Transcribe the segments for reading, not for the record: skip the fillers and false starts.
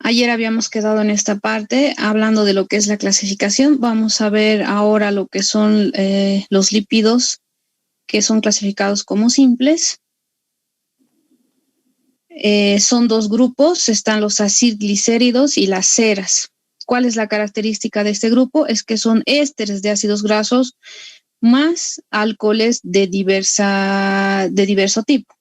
Ayer habíamos quedado en esta parte hablando de lo que es la clasificación. Vamos a ver ahora lo que son los lípidos que son clasificados como simples. Son dos grupos, están los acilglicéridos y las ceras. ¿Cuál es la característica de este grupo? Es que son ésteres de ácidos grasos más alcoholes de diverso tipo.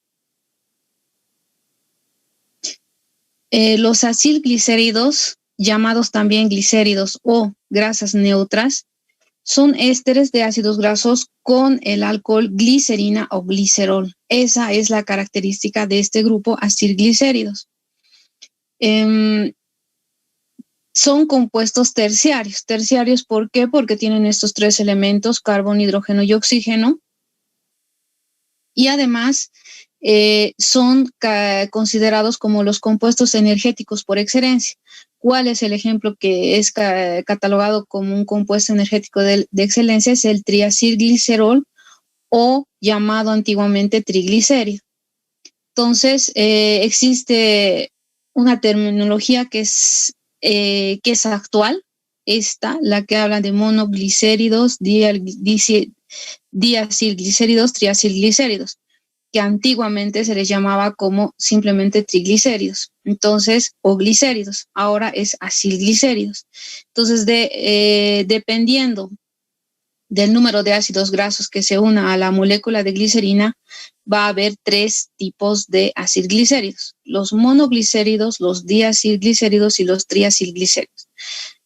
Los acilglicéridos, llamados también glicéridos o grasas neutras, son ésteres de ácidos grasos con el alcohol glicerina o glicerol. Esa es la característica de este grupo acilglicéridos. Son compuestos terciarios. Terciarios, ¿por qué? Porque tienen estos tres elementos, carbono, hidrógeno y oxígeno. Y además son considerados como los compuestos energéticos por excelencia. ¿Cuál es el ejemplo que es catalogado como un compuesto energético de excelencia? Es el triacilglicerol o llamado antiguamente triglicérido. Entonces, existe una terminología que es actual, la que habla de monoglicéridos, diacilglicéridos, triacilglicéridos, que antiguamente se les llamaba como simplemente triglicéridos, entonces, o glicéridos, ahora es acilglicéridos. Entonces, dependiendo del número de ácidos grasos que se una a la molécula de glicerina, va a haber tres tipos de acilglicéridos: los monoglicéridos, los diacilglicéridos y los triacilglicéridos.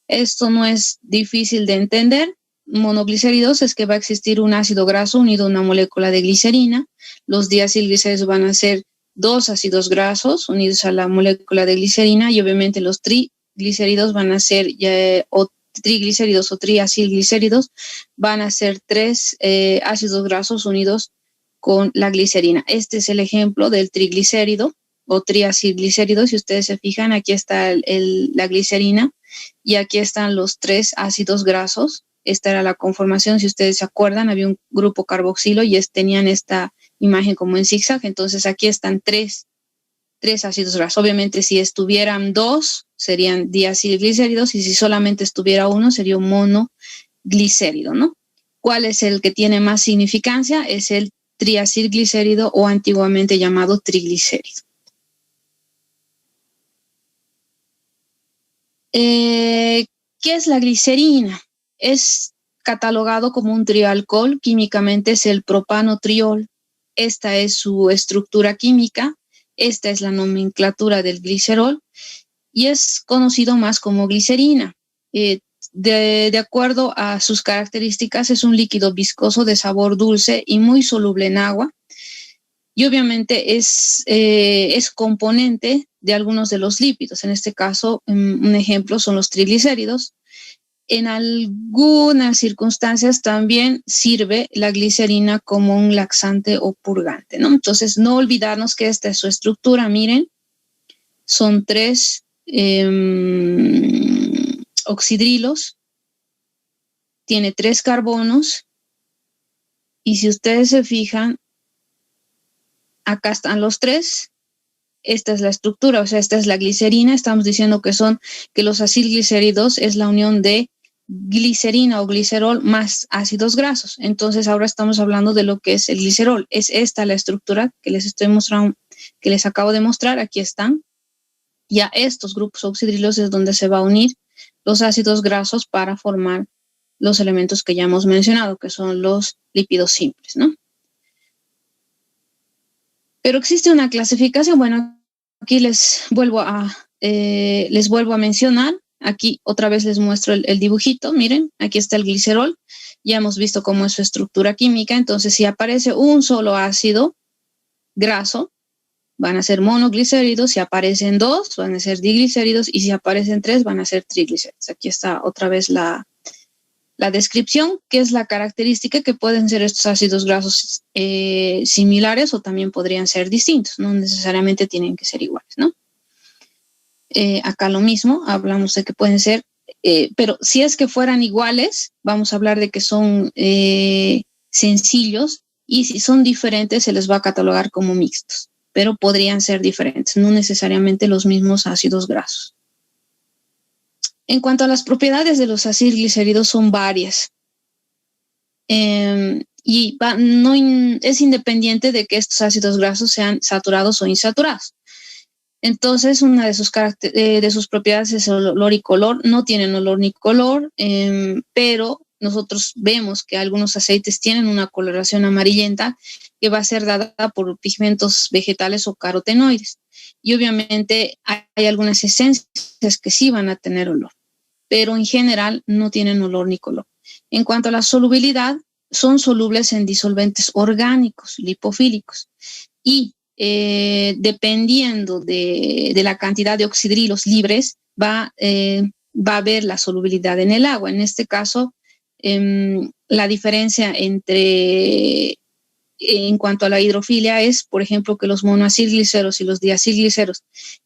Esto no es difícil de entender. Monoglicéridos es que va a existir un ácido graso unido a una molécula de glicerina. Los diacilglicéridos van a ser dos ácidos grasos unidos a la molécula de glicerina, y obviamente los triglicéridos van a ser triglicéridos o triacilglicéridos van a ser tres ácidos grasos unidos con la glicerina. Este es el ejemplo del triglicérido o triacilglicérido. Si ustedes se fijan, aquí está la glicerina y aquí están los tres ácidos grasos. Esta era la conformación, si ustedes se acuerdan, había un grupo carboxilo y tenían esta imagen como en zigzag. Entonces aquí están tres ácidos grasos. Obviamente si estuvieran dos serían diacilglicéridos, y si solamente estuviera uno sería un monoglicérido, ¿no? ¿Cuál es el que tiene más significancia? Es el triacilglicérido o antiguamente llamado triglicérido. ¿Qué es la glicerina? Es catalogado como un trialcohol, químicamente es el propanotriol. Esta es su estructura química, esta es la nomenclatura del glicerol y es conocido más como glicerina. De acuerdo a sus características, es un líquido viscoso de sabor dulce y muy soluble en agua, y obviamente es componente de algunos de los lípidos. En este caso, un ejemplo son los triglicéridos. En algunas circunstancias también sirve la glicerina como un laxante o purgante, ¿no? Entonces, no olvidarnos que esta es su estructura. Miren, son tres oxidrilos, tiene tres carbonos, y si ustedes se fijan, acá están los tres. Esta es la estructura, o sea, esta es la glicerina. Estamos diciendo que los acilglicéridos es la unión de glicerina o glicerol más ácidos grasos. Entonces ahora estamos hablando de lo que es el glicerol. Es esta la estructura que les estoy mostrando, que les acabo de mostrar. Aquí están. Y a estos grupos oxidrilos es donde se va a unir los ácidos grasos para formar los elementos que ya hemos mencionado, que son los lípidos simples, ¿no? Pero existe una clasificación. Bueno, aquí les vuelvo a mencionar. Aquí otra vez les muestro el dibujito. Miren, aquí está el glicerol. Ya hemos visto cómo es su estructura química. Entonces, si aparece un solo ácido graso, van a ser monoglicéridos. Si aparecen dos, van a ser diglicéridos. Y si aparecen tres, van a ser triglicéridos. Aquí está otra vez la descripción, que es la característica, que pueden ser estos ácidos grasos similares o también podrían ser distintos. No necesariamente tienen que ser iguales, ¿no? Acá lo mismo, hablamos de que pueden ser, pero si es que fueran iguales, vamos a hablar de que son sencillos, y si son diferentes se les va a catalogar como mixtos, pero podrían ser diferentes, no necesariamente los mismos ácidos grasos. En cuanto a las propiedades de los acilglicéridos, son varias. Es independiente de que estos ácidos grasos sean saturados o insaturados. Entonces, una de sus propiedades es el olor y color. No tienen olor ni color, pero nosotros vemos que algunos aceites tienen una coloración amarillenta que va a ser dada por pigmentos vegetales o carotenoides. Y obviamente hay algunas esencias que sí van a tener olor, pero en general no tienen olor ni color. En cuanto a la solubilidad, son solubles en disolventes orgánicos, lipofílicos, y dependiendo de la cantidad de oxidrilos libres, va a haber la solubilidad en el agua. En este caso, la diferencia en cuanto a la hidrofilia es, por ejemplo, que los monoacilgliceros y los diacilgliceros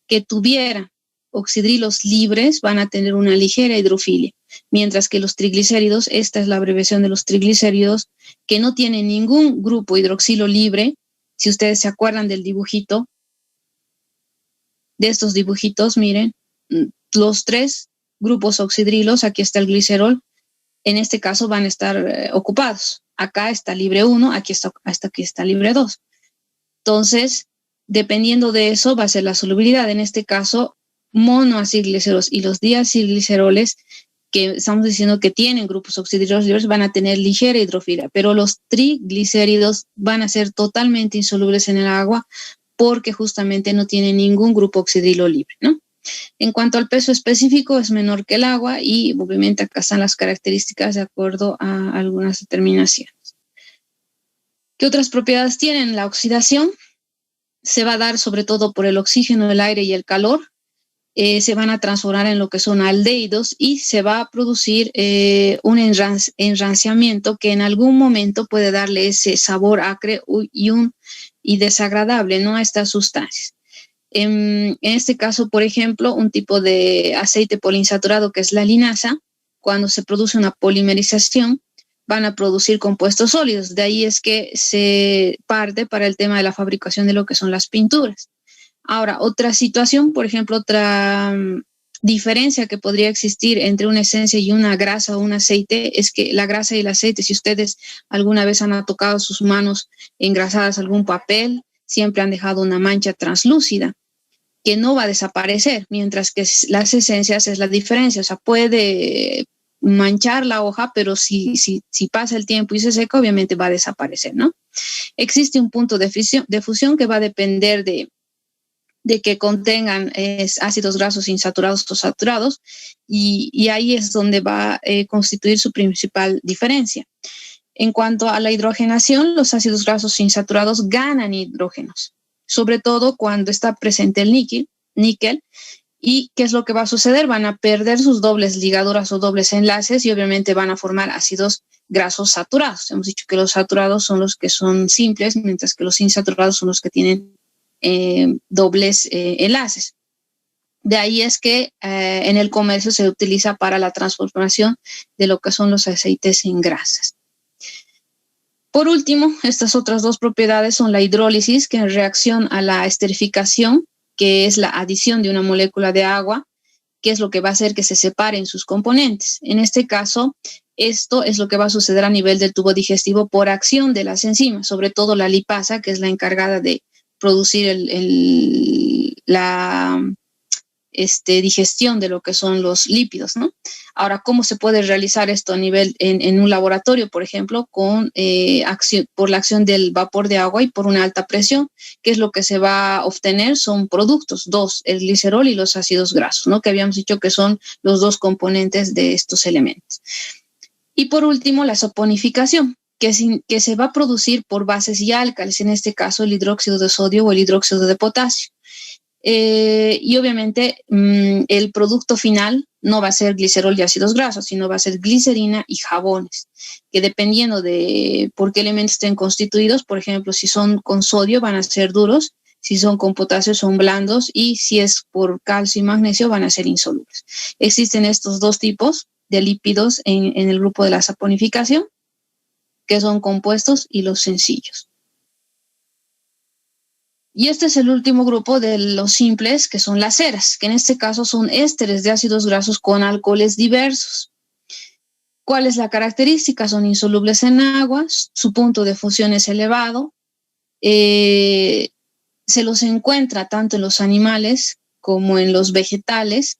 que tuvieran oxidrilos libres van a tener una ligera hidrofilia, mientras que los triglicéridos, esta es la abreviación de los triglicéridos, que no tienen ningún grupo hidroxilo libre. Si ustedes se acuerdan del dibujito, de estos dibujitos, miren, los 3 grupos oxidrilos, aquí está el glicerol, en este caso van a estar ocupados. Acá está libre 1, aquí está libre 2. Entonces, dependiendo de eso, va a ser la solubilidad. En este caso, monoacilgliceros y los diacilgliceroles, que estamos diciendo que tienen grupos oxidrilos libres, van a tener ligera hidrofilia, pero los triglicéridos van a ser totalmente insolubles en el agua porque justamente no tienen ningún grupo oxidrilo libre, ¿no? En cuanto al peso específico, es menor que el agua y obviamente acá están las características de acuerdo a algunas determinaciones. ¿Qué otras propiedades tienen? La oxidación se va a dar sobre todo por el oxígeno, el aire y el calor. Se van a transformar en lo que son aldehídos y se va a producir un enranciamiento que en algún momento puede darle ese sabor acre y desagradable, ¿no?, a estas sustancias. En este caso, por ejemplo, un tipo de aceite poliinsaturado que es la linasa, cuando se produce una polimerización, van a producir compuestos sólidos. De ahí es que se parte para el tema de la fabricación de lo que son las pinturas. Ahora, otra situación, por ejemplo, otra diferencia que podría existir entre una esencia y una grasa o un aceite es que la grasa y el aceite, si ustedes alguna vez han tocado sus manos engrasadas a algún papel, siempre han dejado una mancha translúcida que no va a desaparecer, mientras que las esencias es la diferencia. O sea, puede manchar la hoja, pero si pasa el tiempo y se seca, obviamente va a desaparecer, ¿no? Existe un punto de fusión que va a depender de que contengan ácidos grasos insaturados o saturados, y ahí es donde va a constituir su principal diferencia. En cuanto a la hidrogenación, los ácidos grasos insaturados ganan hidrógenos, sobre todo cuando está presente el níquel. ¿Y qué es lo que va a suceder? Van a perder sus dobles ligaduras o dobles enlaces y obviamente van a formar ácidos grasos saturados. Hemos dicho que los saturados son los que son simples, mientras que los insaturados son los que tienen dobles enlaces. De ahí es que en el comercio se utiliza para la transformación de lo que son los aceites en grasas. Por último, estas otras 2 propiedades son la hidrólisis, que en reacción a la esterificación, que es la adición de una molécula de agua, que es lo que va a hacer que se separen sus componentes. En este caso, esto es lo que va a suceder a nivel del tubo digestivo por acción de las enzimas, sobre todo la lipasa, que es la encargada de producir la digestión de lo que son los lípidos, ¿no? Ahora, ¿cómo se puede realizar esto a nivel en un laboratorio, por ejemplo, por la acción del vapor de agua y por una alta presión? ¿Qué es lo que se va a obtener? Son productos, 2, el glicerol y los ácidos grasos, ¿no?, que habíamos dicho que son los 2 componentes de estos elementos. Y por último, la saponificación, que se va a producir por bases y álcalis, en este caso el hidróxido de sodio o el hidróxido de potasio. Y obviamente el producto final no va a ser glicerol y ácidos grasos, sino va a ser glicerina y jabones, que dependiendo de por qué elementos estén constituidos, por ejemplo, si son con sodio van a ser duros, si son con potasio son blandos, y si es por calcio y magnesio van a ser insolubles. Existen estos 2 tipos de lípidos en el grupo de la saponificación, que son compuestos y los sencillos. Y este es el último grupo de los simples, que son las ceras, que en este caso son ésteres de ácidos grasos con alcoholes diversos. ¿Cuál es la característica? Son insolubles en agua, su punto de fusión es elevado, se los encuentra tanto en los animales como en los vegetales,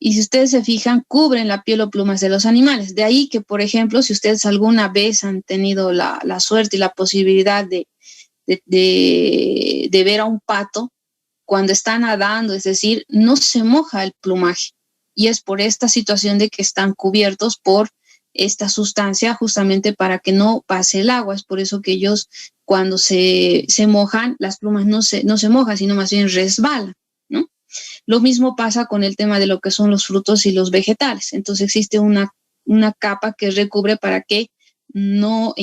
y si ustedes se fijan, cubren la piel o plumas de los animales. De ahí que, por ejemplo, si ustedes alguna vez han tenido la suerte y la posibilidad de ver a un pato cuando está nadando, es decir, no se moja el plumaje. Y es por esta situación de que están cubiertos por esta sustancia justamente para que no pase el agua. Es por eso que ellos cuando se mojan, las plumas no se mojan, sino más bien resbalan, ¿no? Lo mismo pasa con el tema de lo que son los frutos y los vegetales. Entonces existe una capa que recubre para que no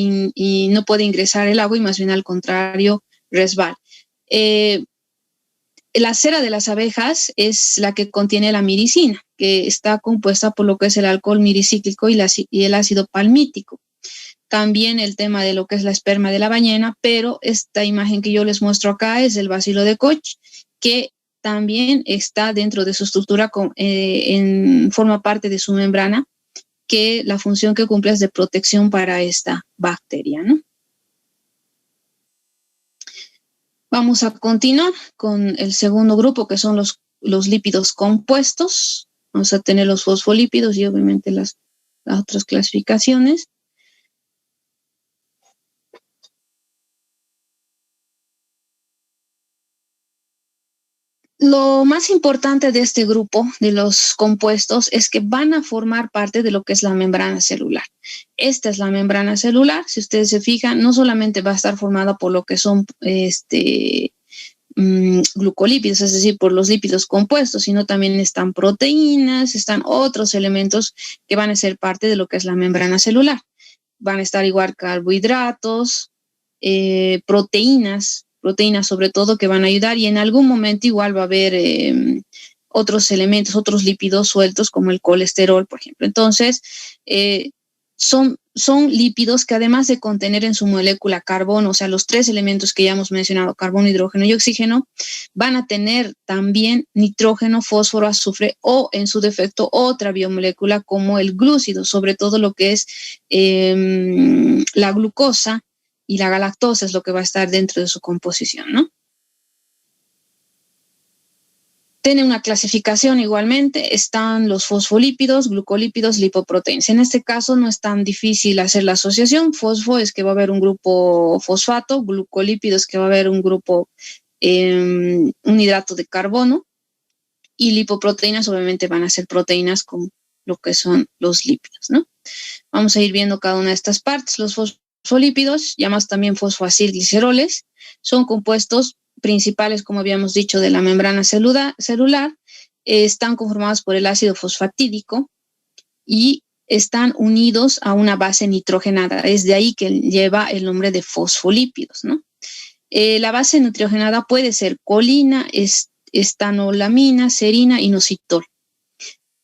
puede ingresar el agua y más bien al contrario resbala. La cera de las abejas es la que contiene la miricina, que está compuesta por lo que es el alcohol miricíclico y el ácido palmítico. También el tema de lo que es la esperma de la ballena, pero esta imagen que yo les muestro acá es el bacilo de Koch, que también está dentro de su estructura, forma parte de su membrana, que la función que cumple es de protección para esta bacteria, ¿no? Vamos a continuar con el segundo grupo, que son los lípidos compuestos. Vamos a tener los fosfolípidos y obviamente las otras clasificaciones. Lo más importante de este grupo de los compuestos es que van a formar parte de lo que es la membrana celular. Esta es la membrana celular. Si ustedes se fijan, no solamente va a estar formada por lo que son glucolípidos, es decir, por los lípidos compuestos, sino también están proteínas, están otros elementos que van a ser parte de lo que es la membrana celular. Van a estar igual carbohidratos, proteínas sobre todo, que van a ayudar, y en algún momento igual va a haber otros elementos, otros lípidos sueltos como el colesterol, por ejemplo. Entonces, son lípidos que además de contener en su molécula carbono, o sea, los tres elementos que ya hemos mencionado, carbono, hidrógeno y oxígeno, van a tener también nitrógeno, fósforo, azufre o, en su defecto, otra biomolécula como el glúcido, sobre todo lo que es la glucosa y la galactosa es lo que va a estar dentro de su composición, ¿no? Tiene una clasificación igualmente, están los fosfolípidos, glucolípidos, lipoproteínas. En este caso no es tan difícil hacer la asociación. Fosfo es que va a haber un grupo fosfato, glucolípidos es que va a haber un grupo, un hidrato de carbono, y lipoproteínas obviamente van a ser proteínas con lo que son los lípidos, ¿no? Vamos a ir viendo cada una de estas partes. Los fosfolípidos, llamados también fosfoacilgliceroles, son compuestos principales, como habíamos dicho, de la membrana celular, están conformados por el ácido fosfatídico y están unidos a una base nitrogenada. Es de ahí que lleva el nombre de fosfolípidos, ¿no? La base nitrogenada puede ser colina, estanolamina, serina, inositol.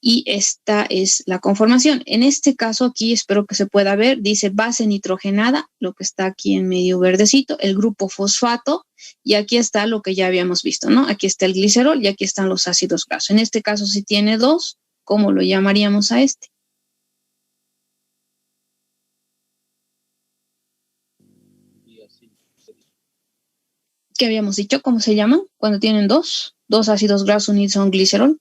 Y esta es la conformación. En este caso aquí, espero que se pueda ver, dice base nitrogenada, lo que está aquí en medio verdecito, el grupo fosfato, y aquí está lo que ya habíamos visto, ¿no? Aquí está el glicerol y aquí están los ácidos grasos. En este caso, si tiene dos, ¿cómo lo llamaríamos a este? ¿Qué habíamos dicho? ¿Cómo se llaman? Cuando tienen dos ácidos grasos unidos a un glicerol.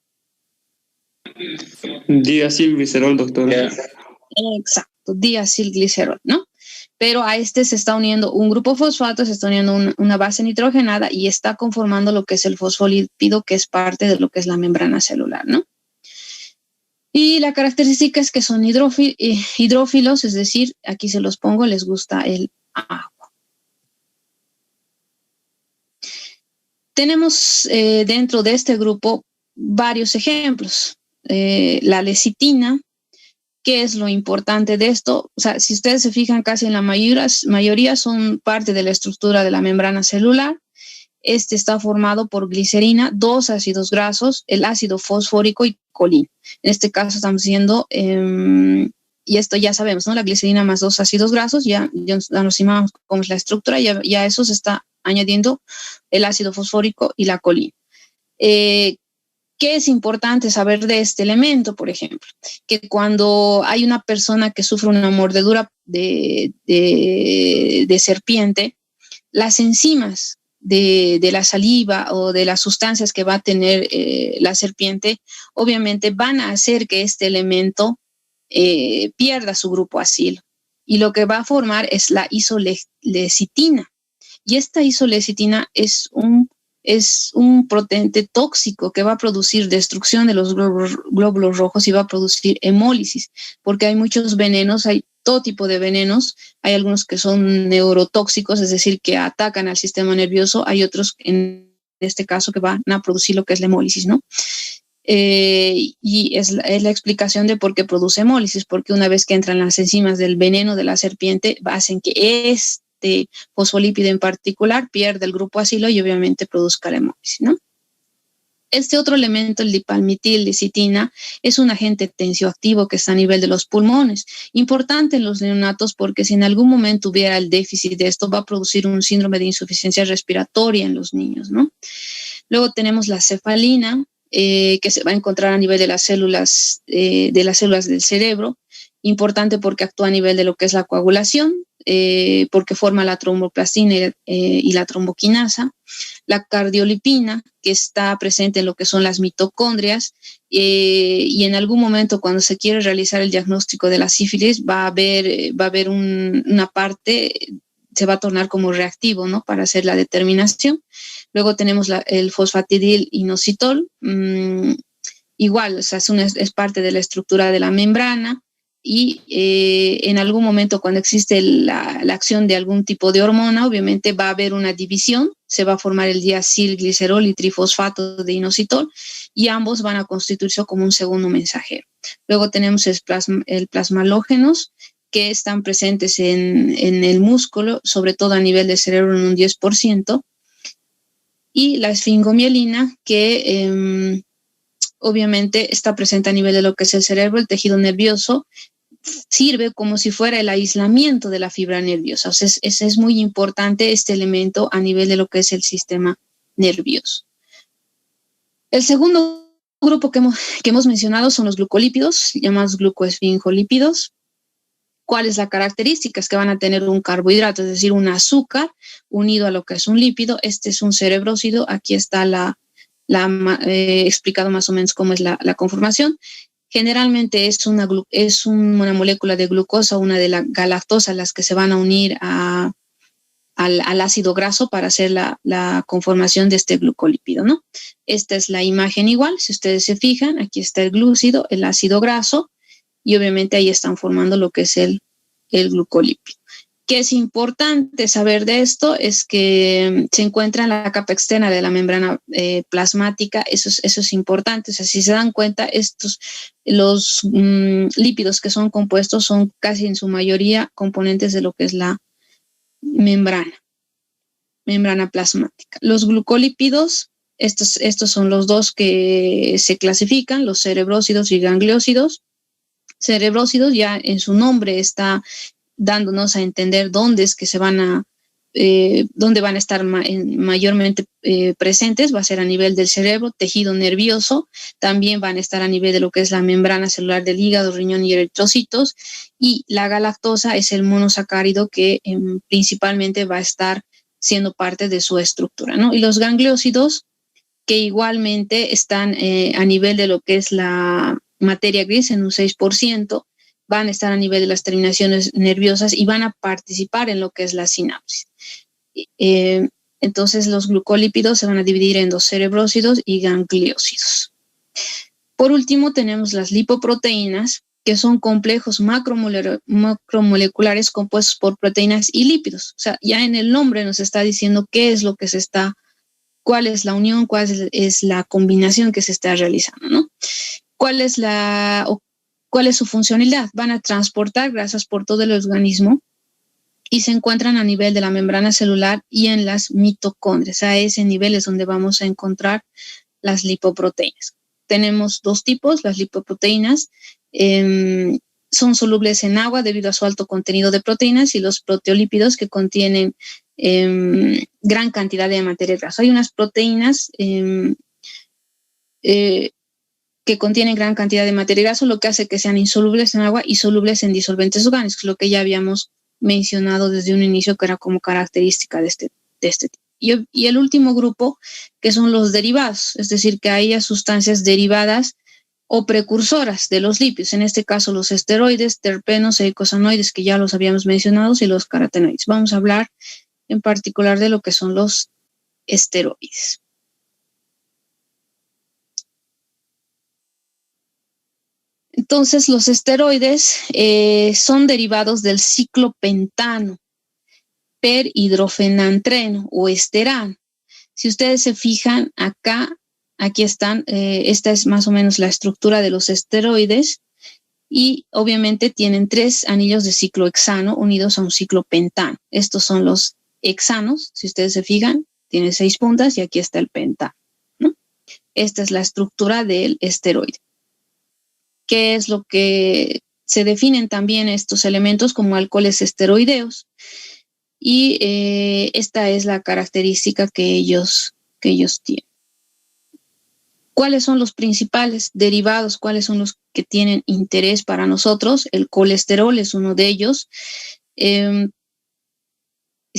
Diacilglicerol, doctora. Exacto, diacilglicerol, ¿no? Pero a este se está uniendo un grupo fosfato, se está uniendo una base nitrogenada y está conformando lo que es el fosfolípido, que es parte de lo que es la membrana celular, ¿no? Y la característica es que son hidrófilos, es decir, aquí se los pongo, les gusta el agua. Tenemos dentro de este grupo varios ejemplos. La lecitina. ¿Qué es lo importante de esto? O sea, si ustedes se fijan, casi en la mayoría son parte de la estructura de la membrana celular. Este está formado por glicerina, dos ácidos grasos, el ácido fosfórico y colina. En este caso estamos diciendo, y esto ya sabemos, ¿no? La glicerina más dos ácidos grasos, ya nos imaginamos cómo es la estructura, ya eso se está añadiendo el ácido fosfórico y la colina. ¿Qué es importante saber de este elemento, por ejemplo? Que cuando hay una persona que sufre una mordedura de serpiente, las enzimas de la saliva o de las sustancias que va a tener la serpiente, obviamente van a hacer que este elemento pierda su grupo acilo. Y lo que va a formar es la isolecitina. Y esta isolecitina es un proteente tóxico que va a producir destrucción de los glóbulos rojos y va a producir hemólisis, porque hay muchos venenos, hay todo tipo de venenos, hay algunos que son neurotóxicos, es decir, que atacan al sistema nervioso, hay otros, en este caso, que van a producir lo que es la hemólisis, ¿no? Y es la explicación de por qué produce hemólisis, porque una vez que entran las enzimas del veneno de la serpiente, hacen que este fosfolípido en particular pierde el grupo acilo y obviamente produzca la hemólisis, ¿no? Este otro elemento, el dipalmitil-licitina, es un agente tensioactivo que está a nivel de los pulmones. Importante en los neonatos porque si en algún momento hubiera el déficit de esto, va a producir un síndrome de insuficiencia respiratoria en los niños, ¿no? Luego tenemos la cefalina, que se va a encontrar a nivel de las células del cerebro. Importante porque actúa a nivel de lo que es la coagulación, porque forma la tromboplastina y la tromboquinasa. La cardiolipina, que está presente en lo que son las mitocondrias, y en algún momento cuando se quiere realizar el diagnóstico de la sífilis va a haber una parte, se va a tornar como reactivo, ¿no? Para hacer la determinación. Luego tenemos el fosfatidil-inositol, igual, o sea, es parte de la estructura de la membrana. Y en algún momento cuando existe la acción de algún tipo de hormona, obviamente va a haber una división, se va a formar el diacilglicerol y trifosfato de inositol y ambos van a constituirse como un segundo mensajero. Luego tenemos el plasmalógenos, que están presentes en el músculo, sobre todo a nivel del cerebro en un 10%, y la esfingomielina, que obviamente está presente a nivel de lo que es el cerebro, el tejido nervioso, sirve como si fuera el aislamiento de la fibra nerviosa. O sea, es muy importante este elemento a nivel de lo que es el sistema nervioso. El segundo grupo que hemos mencionado son los glucolípidos, llamados glucoesfingolípidos. ¿Cuál es la característica? Es que van a tener un carbohidrato, es decir, un azúcar unido a lo que es un lípido. Este es un cerebrósido. Aquí está explicado más o menos cómo es la conformación. Generalmente es una molécula de glucosa, una de la galactosa, las que se van a unir al ácido graso para hacer la conformación de este glucolípido, ¿no? Esta es la imagen igual. Si ustedes se fijan, aquí está el glúcido, el ácido graso, y obviamente ahí están formando lo que es el glucolípido. ¿Qué es importante saber de esto? Es que se encuentra en la capa externa de la membrana plasmática. Eso es importante. O sea, si se dan cuenta, los lípidos que son compuestos son casi en su mayoría componentes de lo que es la membrana plasmática. Los glucolípidos, estos son los dos que se clasifican, los cerebrósidos y gangliósidos. Cerebrósidos ya en su nombre está dándonos a entender dónde es que dónde van a estar mayormente presentes. Va a ser a nivel del cerebro, tejido nervioso, también van a estar a nivel de lo que es la membrana celular del hígado, riñón y eritrocitos, y la galactosa es el monosacárido que principalmente va a estar siendo parte de su estructura, ¿no? Y los gangliósidos, que igualmente están a nivel de lo que es la materia gris en un 6%, van a estar a nivel de las terminaciones nerviosas y van a participar en lo que es la sinapsis. Entonces los glucolípidos se van a dividir en dos, cerebrósidos y gangliósidos. Por último tenemos las lipoproteínas, que son complejos macromoleculares compuestos por proteínas y lípidos. O sea, ya en el nombre nos está diciendo qué es lo que cuál es la unión, cuál es la combinación que se está realizando, ¿no? ¿Cuál es su funcionalidad? Van a transportar grasas por todo el organismo y se encuentran a nivel de la membrana celular y en las mitocondrias. A ese nivel es donde vamos a encontrar las lipoproteínas. Tenemos dos tipos, las lipoproteínas. Son solubles en agua debido a su alto contenido de proteínas, y los proteolípidos, que contienen gran cantidad de materia grasa. Hay unas proteínas que contienen gran cantidad de materia grasa, lo que hace que sean insolubles en agua y solubles en disolventes orgánicos, lo que ya habíamos mencionado desde un inicio, que era como característica de este tipo. Y el último grupo, que son los derivados, es decir, que hay sustancias derivadas o precursoras de los lípidos, en este caso los esteroides, terpenos, eicosanoides, que ya los habíamos mencionado, y los carotenoides. Vamos a hablar en particular de lo que son los esteroides. Entonces, los esteroides son derivados del ciclopentano, perhidrofenantreno o esterano. Si ustedes se fijan acá, aquí están, esta es más o menos la estructura de los esteroides y obviamente tienen 3 anillos de ciclohexano unidos a un ciclopentano. Estos son los hexanos, si ustedes se fijan, tiene 6 puntas y aquí está el pentano, ¿no? Esta es la estructura del esteroide. ¿Qué es lo que se definen también estos elementos como alcoholes esteroideos? Y esta es la característica que ellos tienen. ¿Cuáles son los principales derivados? ¿Cuáles son los que tienen interés para nosotros? El colesterol es uno de ellos. Si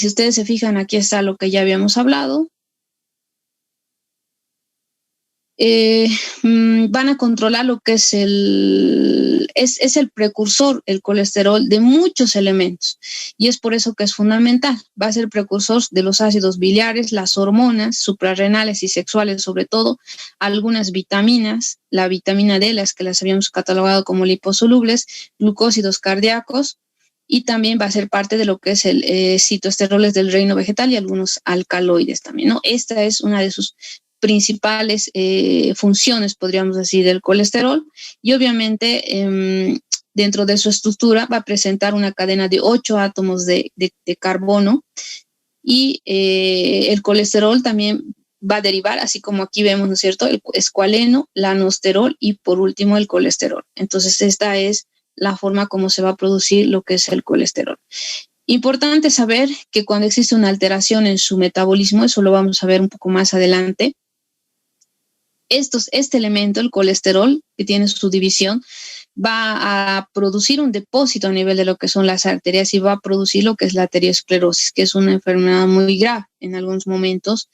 ustedes se fijan, aquí está lo que ya habíamos hablado. Van a controlar lo que es el precursor, el colesterol, de muchos elementos, y es por eso que es fundamental. Va a ser precursor de los ácidos biliares, las hormonas suprarrenales y sexuales, sobre todo algunas vitaminas, la vitamina D, las que las habíamos catalogado como liposolubles, glucósidos cardíacos, y también va a ser parte de lo que es el citoesteroles del reino vegetal y algunos alcaloides también, ¿no? Esta es una de sus principales funciones, podríamos decir, del colesterol, y obviamente dentro de su estructura va a presentar una cadena de 8 átomos de carbono, y el colesterol también va a derivar, así como aquí vemos, ¿no es cierto?, el escualeno, la anosterol y por último el colesterol. Entonces esta es la forma como se va a producir lo que es el colesterol. Importante saber que cuando existe una alteración en su metabolismo, eso lo vamos a ver un poco más adelante, este elemento, el colesterol, que tiene su división, va a producir un depósito a nivel de lo que son las arterias y va a producir lo que es la arteriosclerosis, que es una enfermedad muy grave en algunos momentos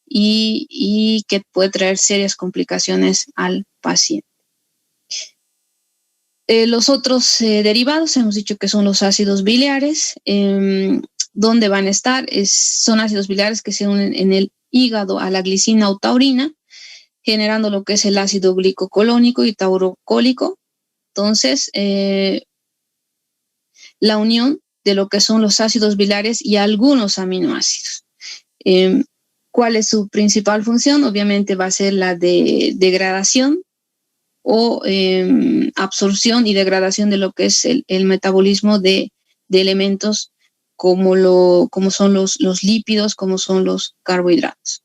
y que puede traer serias complicaciones al paciente. Los otros derivados, hemos dicho que son los ácidos biliares. ¿Dónde van a estar? Son ácidos biliares que se unen en el hígado a la glicina o taurina, generando lo que es el ácido glicocolónico y taurocólico. Entonces, la unión de lo que son los ácidos biliares y algunos aminoácidos. ¿Cuál es su principal función? Obviamente va a ser la de degradación o absorción y degradación de lo que es el metabolismo de elementos como son los lípidos, como son los carbohidratos.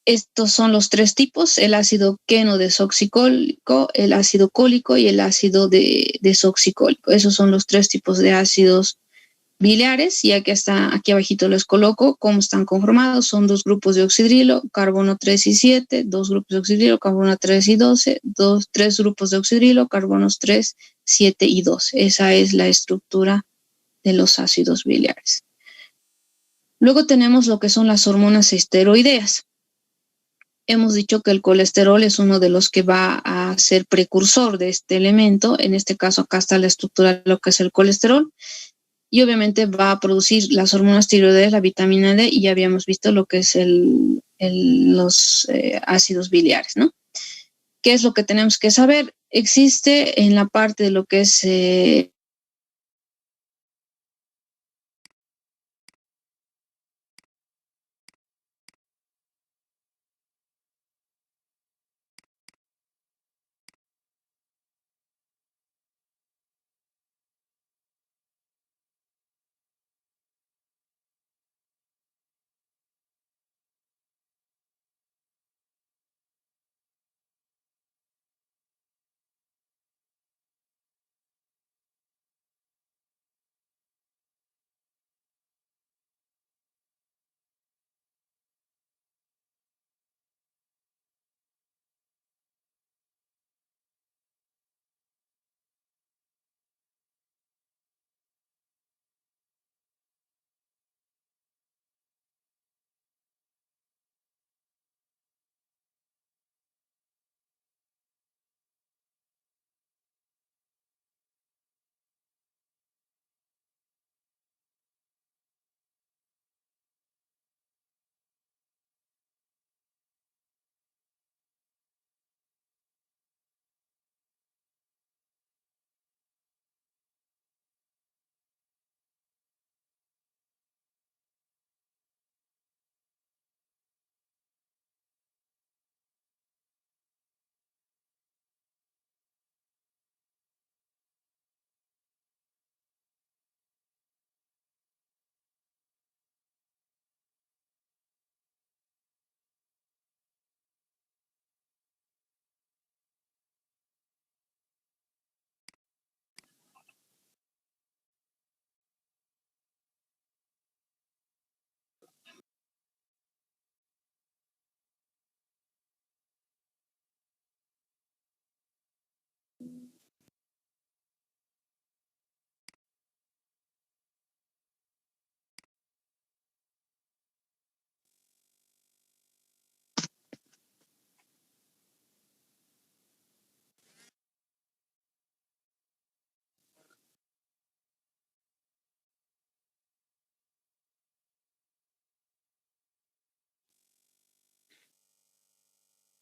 Estos son los 3 tipos: el ácido queno-desoxicólico, el ácido cólico y el ácido desoxicólico. Esos son los 3 tipos de ácidos biliares, y aquí abajito les coloco cómo están conformados. Son 2 grupos de oxidrilo, carbono 3 y 7, 2 grupos de oxidrilo, carbono 3 y 12, 3 grupos de oxidrilo, carbonos 3, 7 y 12. Esa es la estructura de los ácidos biliares. Luego tenemos lo que son las hormonas esteroideas. Hemos dicho que el colesterol es uno de los que va a ser precursor de este elemento. En este caso, acá está la estructura de lo que es el colesterol. Y obviamente va a producir las hormonas tiroideas, la vitamina D, y ya habíamos visto lo que es los ácidos biliares, ¿no? ¿Qué es lo que tenemos que saber? Existe en la parte de lo que es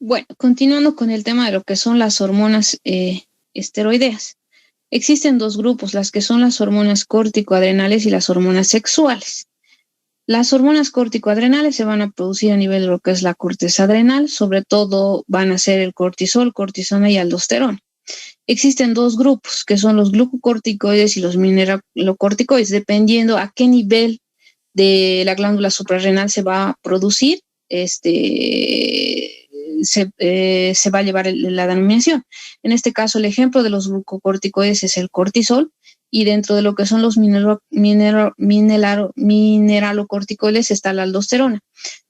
Bueno, continuando con el tema de lo que son las hormonas esteroideas. Existen dos grupos, las que son las hormonas corticoadrenales y las hormonas sexuales. Las hormonas corticoadrenales se van a producir a nivel de lo que es la corteza adrenal, sobre todo van a ser el cortisol, cortisona y aldosterona. Existen dos grupos, que son los glucocorticoides y los mineralocorticoides, dependiendo a qué nivel de la glándula suprarrenal se va a producir, se va a llevar la denominación. En este caso, el ejemplo de los glucocorticoides es el cortisol, y dentro de lo que son los mineralocorticoides está la aldosterona,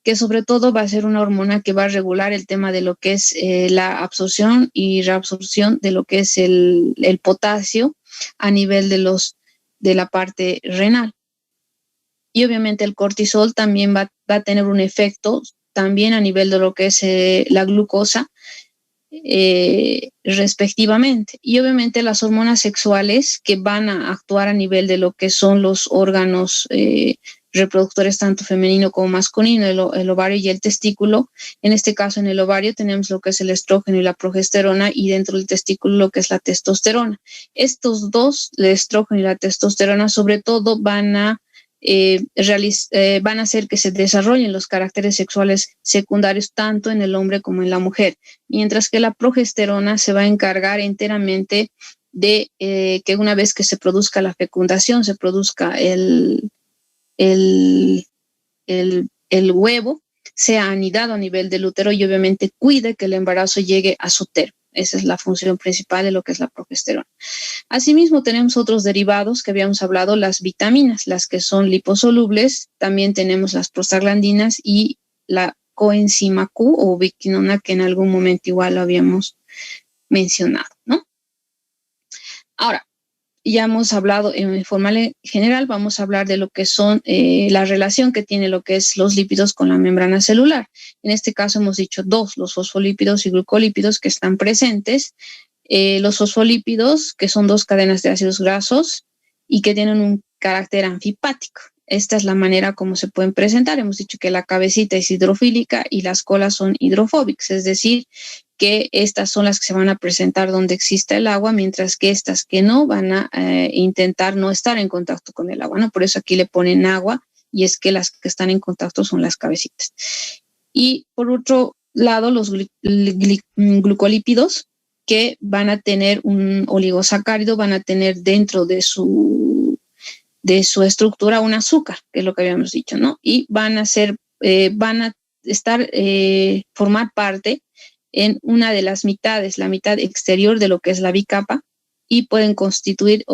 que sobre todo va a ser una hormona que va a regular el tema de lo que es la absorción y reabsorción de lo que es el potasio a nivel de la parte renal. Y obviamente el cortisol también va a tener un efecto también a nivel de lo que es la glucosa, respectivamente. Y obviamente las hormonas sexuales que van a actuar a nivel de lo que son los órganos reproductores, tanto femenino como masculino, el ovario y el testículo. En este caso, en el ovario tenemos lo que es el estrógeno y la progesterona, y dentro del testículo lo que es la testosterona. Estos dos, el estrógeno y la testosterona, sobre todo van a hacer que se desarrollen los caracteres sexuales secundarios tanto en el hombre como en la mujer, mientras que la progesterona se va a encargar enteramente de que una vez que se produzca la fecundación, se produzca el huevo, sea anidado a nivel del útero, y obviamente cuide que el embarazo llegue a su término. Esa es la función principal de lo que es la progesterona. Asimismo, tenemos otros derivados que habíamos hablado, las vitaminas, las que son liposolubles. También tenemos las prostaglandinas y la coenzima Q o ubiquinona, que en algún momento igual lo habíamos mencionado, ¿no? Ahora, ya hemos hablado en forma general, vamos a hablar de lo que son la relación que tiene lo que es los lípidos con la membrana celular. En este caso hemos dicho dos, los fosfolípidos y glucolípidos, que están presentes. Los fosfolípidos, que son dos cadenas de ácidos grasos y que tienen un carácter anfipático. Esta es la manera como se pueden presentar. Hemos dicho que la cabecita es hidrofílica y las colas son hidrofóbicas, es decir, que estas son las que se van a presentar donde exista el agua, mientras que estas que no van a intentar no estar en contacto con el agua, ¿no? Por eso aquí le ponen agua, y es que las que están en contacto son las cabecitas. Y por otro lado, los glucolípidos, que van a tener un oligosacárido, van a tener dentro de su estructura un azúcar, que es lo que habíamos dicho, ¿no? Y van a formar parte en una de las mitades, la mitad exterior de lo que es la bicapa, y pueden constituir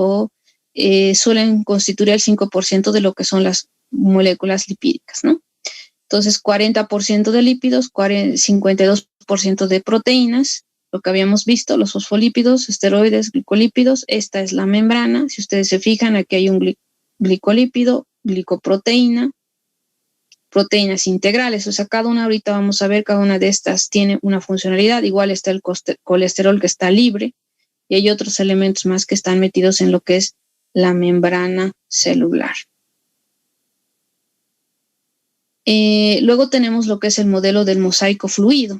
suelen constituir el 5% de lo que son las moléculas lipídicas, ¿no? Entonces, 40% de lípidos, 52% de proteínas, lo que habíamos visto, los fosfolípidos, esteroides, glicolípidos. Esta es la membrana. Si ustedes se fijan, aquí hay un glicolípido, glicoproteína, proteínas integrales. O sea, cada una, ahorita vamos a ver, cada una de estas tiene una funcionalidad. Igual está el colesterol, que está libre, y hay otros elementos más que están metidos en lo que es la membrana celular. Luego tenemos lo que es el modelo del mosaico fluido.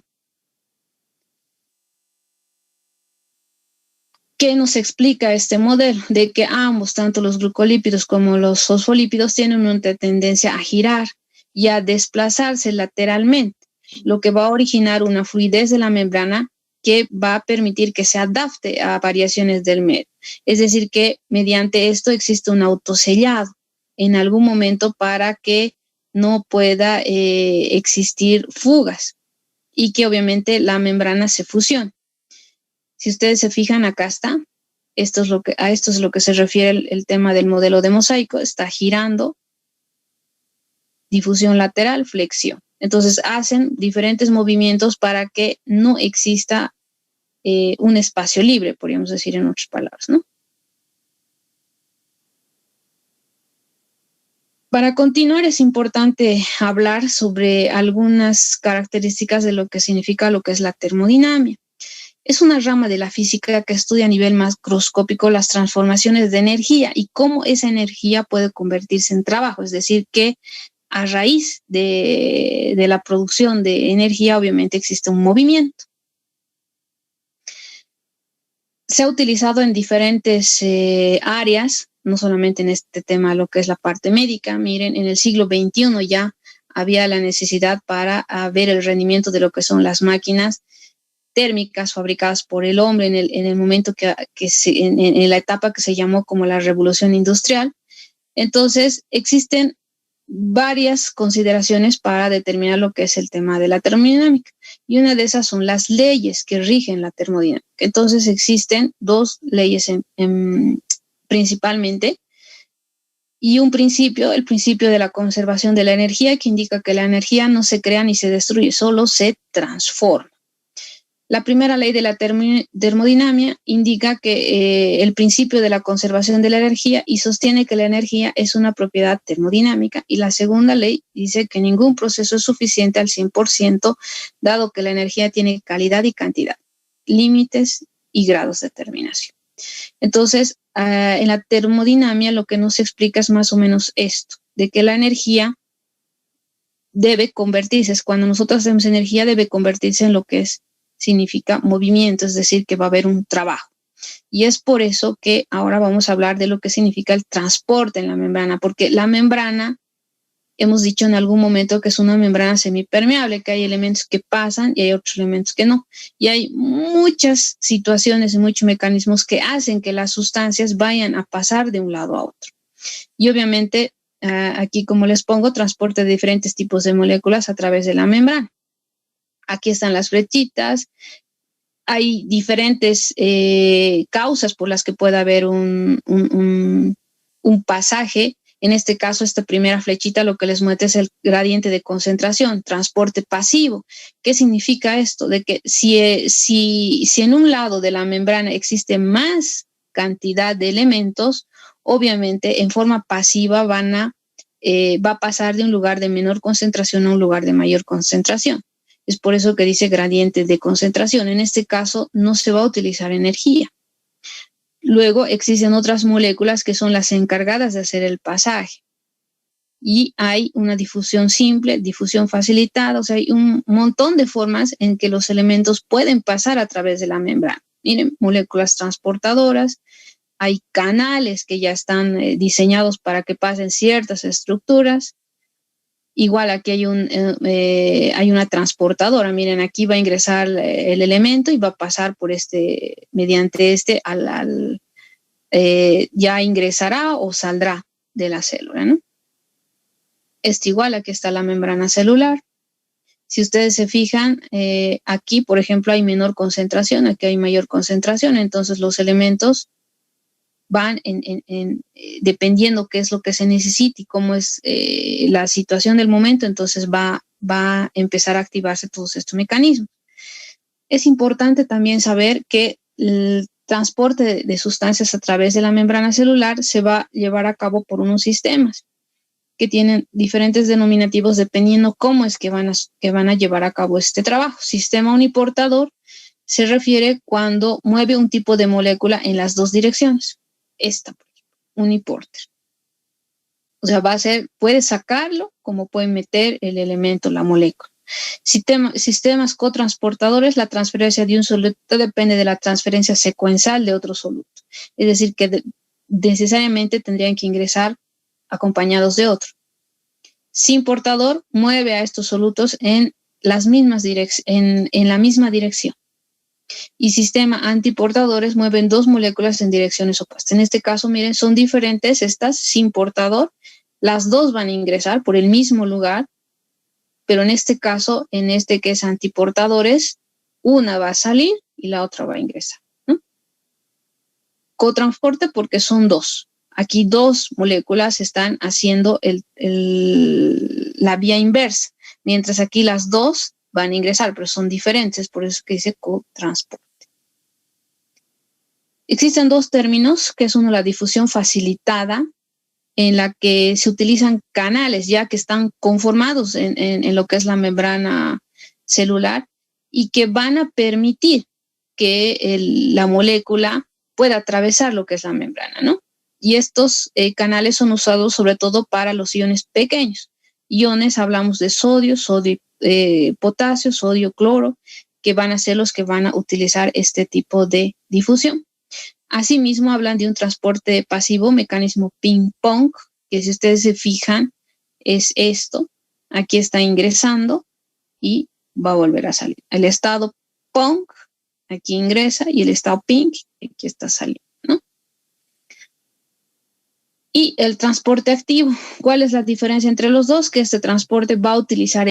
¿Qué nos explica este modelo? De que ambos, tanto los glucolípidos como los fosfolípidos, tienen una tendencia a girar y a desplazarse lateralmente, lo que va a originar una fluidez de la membrana que va a permitir que se adapte a variaciones del medio. Es decir, que mediante esto existe un autosellado en algún momento para que no pueda existir fugas, y que obviamente la membrana se fusione. Si ustedes se fijan, acá está. a esto es lo que se refiere el tema del modelo de mosaico. Está girando, difusión lateral, flexión. Entonces hacen diferentes movimientos para que no exista un espacio libre, podríamos decir en otras palabras, ¿no? Para continuar, es importante hablar sobre algunas características de lo que significa lo que es la termodinámica. Es una rama de la física que estudia a nivel macroscópico las transformaciones de energía y cómo esa energía puede convertirse en trabajo. Es decir, que a raíz de la producción de energía, obviamente existe un movimiento. Se ha utilizado en diferentes áreas, no solamente en este tema, lo que es la parte médica. Miren, en el siglo XXI ya había la necesidad para ver el rendimiento de lo que son las máquinas térmicas fabricadas por el hombre en el momento en la etapa que se llamó como la revolución industrial. Entonces, existen varias consideraciones para determinar lo que es el tema de la termodinámica. Y una de esas son las leyes que rigen la termodinámica. Entonces, existen dos leyes principalmente. Y un principio, el principio de la conservación de la energía, que indica que la energía no se crea ni se destruye, solo se transforma. La primera ley de la termodinámica indica que el principio de la conservación de la energía y sostiene que la energía es una propiedad termodinámica. Y la segunda ley dice que ningún proceso es suficiente al 100%, dado que la energía tiene calidad y cantidad, límites y grados de terminación. Entonces, en la termodinámica lo que nos explica es más o menos esto, de que la energía debe convertirse, cuando nosotros hacemos energía, debe convertirse en lo que significa movimiento, es decir, que va a haber un trabajo. Y es por eso que ahora vamos a hablar de lo que significa el transporte en la membrana, porque la membrana, hemos dicho en algún momento que es una membrana semipermeable, que hay elementos que pasan y hay otros elementos que no. Y hay muchas situaciones y muchos mecanismos que hacen que las sustancias vayan a pasar de un lado a otro. Y obviamente, aquí como les pongo, transporte de diferentes tipos de moléculas a través de la membrana. Aquí están las flechitas. Hay diferentes causas por las que puede haber un pasaje. En este caso, esta primera flechita lo que les muestra es el gradiente de concentración, transporte pasivo. ¿Qué significa esto? De que si en un lado de la membrana existe más cantidad de elementos, obviamente en forma pasiva va a pasar de un lugar de menor concentración a un lugar de mayor concentración. Es por eso que dice gradiente de concentración. En este caso no se va a utilizar energía. Luego existen otras moléculas que son las encargadas de hacer el pasaje. Y hay una difusión simple, difusión facilitada, o sea, hay un montón de formas en que los elementos pueden pasar a través de la membrana. Miren, moléculas transportadoras, hay canales que ya están diseñados para que pasen ciertas estructuras. Igual aquí hay una transportadora. Miren, aquí va a ingresar el elemento y va a pasar por mediante ya ingresará o saldrá de la célula, ¿no? Igual, aquí está la membrana celular. Si ustedes se fijan, aquí, por ejemplo, hay menor concentración, aquí hay mayor concentración, entonces los elementos van dependiendo qué es lo que se necesita y cómo es la situación del momento, entonces va a empezar a activarse todos estos mecanismos. Es importante también saber que el transporte de sustancias a través de la membrana celular se va a llevar a cabo por unos sistemas que tienen diferentes denominativos dependiendo cómo es que van a llevar a cabo este trabajo. Sistema uniportador se refiere cuando mueve un tipo de molécula en las dos direcciones. Esta, uniporter. O sea, puede sacarlo como puede meter el elemento, la molécula. Sistemas cotransportadores, la transferencia de un soluto depende de la transferencia secuencial de otro soluto. Es decir, que necesariamente tendrían que ingresar acompañados de otro. Simportador mueve a estos solutos en la misma dirección. Y sistema antiportadores mueven dos moléculas en direcciones opuestas. En este caso, miren, son diferentes estas sin portador. Las dos van a ingresar por el mismo lugar, pero en este caso, en este que es antiportadores, una va a salir y la otra va a ingresar, ¿no? Cotransporte porque son dos. Aquí dos moléculas están haciendo la vía inversa, mientras aquí las dos van a ingresar, pero son diferentes, por eso que dice cotransporte. Existen dos términos, que es uno la difusión facilitada, en la que se utilizan canales ya que están conformados en lo que es la membrana celular y que van a permitir que la molécula pueda atravesar lo que es la membrana, ¿no? Y estos canales son usados sobre todo para los iones pequeños. iones hablamos de sodio, potasio, sodio, cloro, que van a ser los que van a utilizar este tipo de difusión. Asimismo, hablan de un transporte pasivo, mecanismo ping-pong, que si ustedes se fijan, es esto. Aquí está ingresando y va a volver a salir. El estado pong, aquí ingresa, y el estado ping, aquí está saliendo, ¿no? Y el transporte activo, ¿cuál es la diferencia entre los dos? Que este transporte va a utilizar